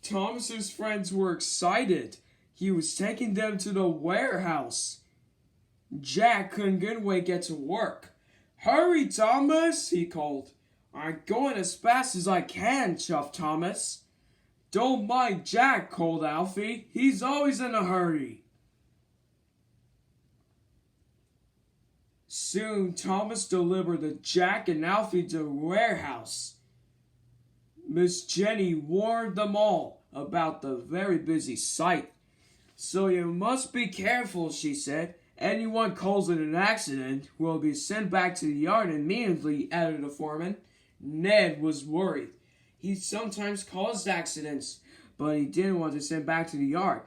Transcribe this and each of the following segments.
Thomas's friends were excited. He was taking them to the warehouse. Jack couldn't get to work. "Hurry, Thomas," he called. "I'm going as fast as I can," chuffed Thomas. "Don't mind Jack," called Alfie. "He's always in a hurry." Soon Thomas delivered the Jack and Alfie to the warehouse. Miss Jenny warned them all about the very busy site. "So you must be careful," she said. "Anyone calls it an accident will be sent back to the yard immediately," added the foreman. Ned was worried. He sometimes caused accidents, but he didn't want to send back to the yard.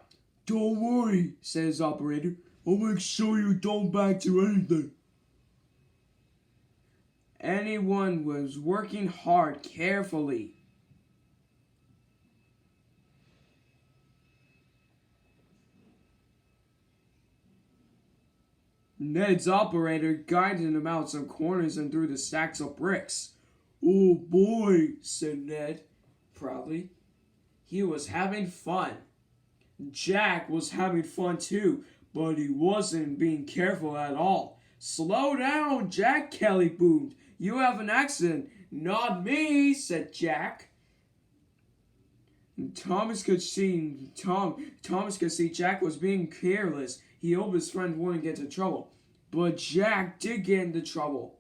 "Don't worry," said his operator. "I'll make sure you don't back to anything." Anyone was working hard carefully. Ned's operator guided him out some corners and through the stacks of bricks. "Oh boy," said Ned proudly. He was having fun. Jack was having fun too, but he wasn't being careful at all. "Slow down, Jack," Kelly boomed. "You have an accident." "Not me," said Jack. Thomas could see Jack was being careless. He hoped his friend wouldn't get into trouble. But Jack did get into trouble.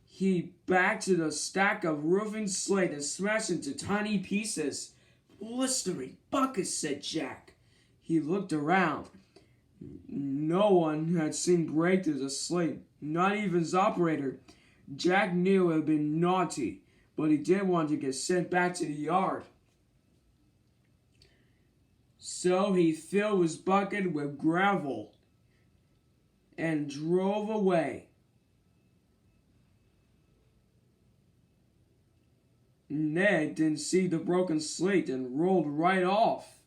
He backed to the stack of roofing slate and smashed into tiny pieces. "Blistering buckets," said Jack. He looked around. No one had seen break through the slate, not even his operator. Jack knew it had been naughty, but he didn't want to get sent back to the yard. So he filled his bucket with gravel and drove away. Ned didn't see the broken slate and rolled right off.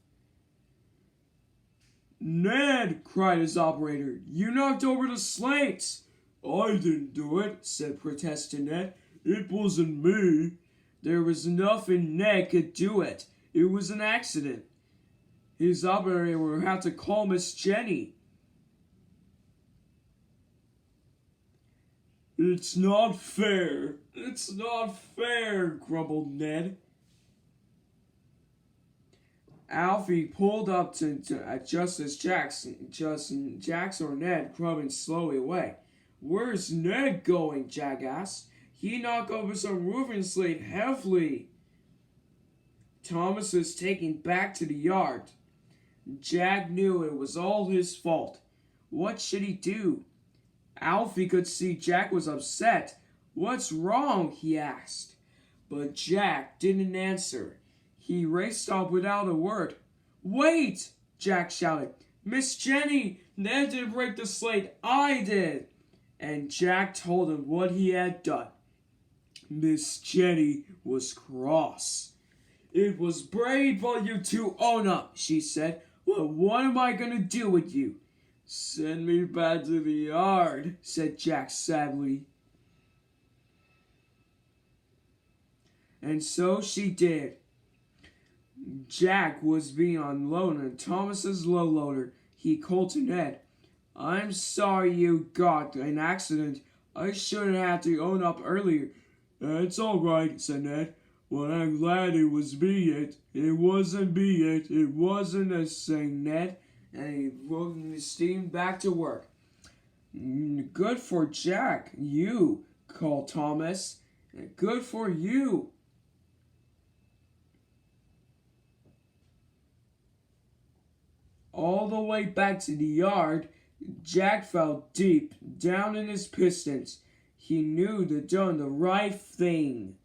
"Ned," cried his operator, "you knocked over the slate." "I didn't do it," protested Ned. "It wasn't me." There was nothing Ned could do it. It was an accident. His operator would have to call Miss Jenny. "It's not fair. It's not fair," grumbled Ned. Alfie pulled up to just as Jax or Ned crumbling slowly away. "Where's Ned going?" Jack asked. "He knocked over some roofing slate heavily." Thomas was taken back to the yard. Jack knew it was all his fault. What should he do? Alfie could see Jack was upset. "What's wrong?" he asked. But Jack didn't answer. He raced off without a word. "Wait!" Jack shouted. "Miss Jenny, Ned didn't break the slate. I did." And Jack told him what he had done. Miss Jenny was cross. "It was brave of you to own up," she said. "Well, what am I going to do with you?" "Send me back to the yard," said Jack sadly. And so she did. Jack was being unloaded on Thomas's low loader. He called to Ned. "I'm sorry you got an accident. I shouldn't have to own up earlier." "It's all right," said Ned. "Well, I'm glad it was me it. It wasn't me it. It wasn't a thing, Ned." And he steamed back to work. "Good for Jack, you," called Thomas. "Good for you." All the way back to the yard, Jack felt deep down in his pistons. He knew they'd done the right thing.